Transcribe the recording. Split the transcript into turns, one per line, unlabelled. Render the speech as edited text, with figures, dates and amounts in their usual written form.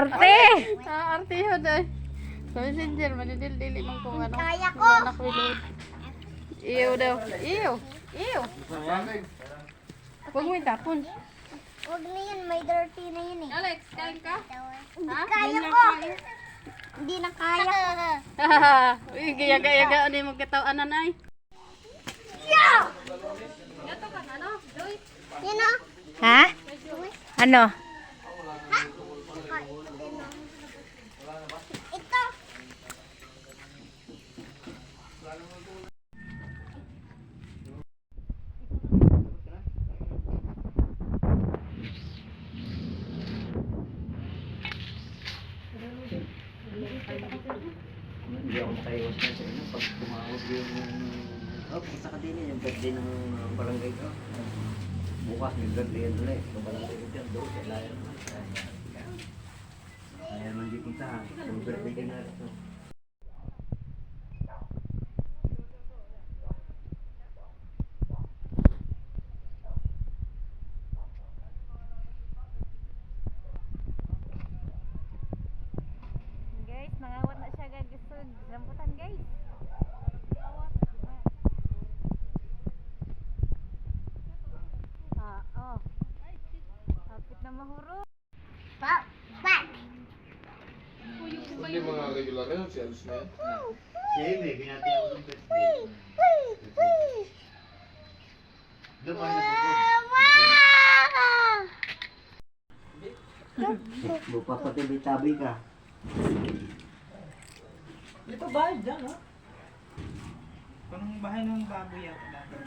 arte.
Arte yun eh. Sa messenger, manidil-dili man kung ano.
Kaya ko.
Kung anak wilod. Iyo daw. Iyo. Iyo. Huwag mo itapon.
Huwag na yun, may dirty na yun eh.
Alex, kain ka?
Hindi kaya ko. Hindi na kaya.
Uy, gayaga-yaga. Ano yung magkatawaan na nay? Gato ka na, no? Joy?
Yun o.
Ha? Ano?
Ito.
Hindi ako makaiwas na sa inyo pag tumawag yung punta ka din yung birthday ng barangay ko. Bukas may birthday yan ulit. Yung barangay ko dyan, doon, kaya naman. Kaya naman di punta. Yung birthday ka na ito.
Guys, nangawat na siya gagisod. Rambutan guys. Oh. Hapit na mahuro.
Back. Back.
Hindi mga regular na yun, si Alice na yan.
Siya yun eh, binati ako ng birthday. Doon pa rin ako. Mupapatibi-tabi ka.
Dito bahay dyan, ha? Parang bahay ng baboy yata dati.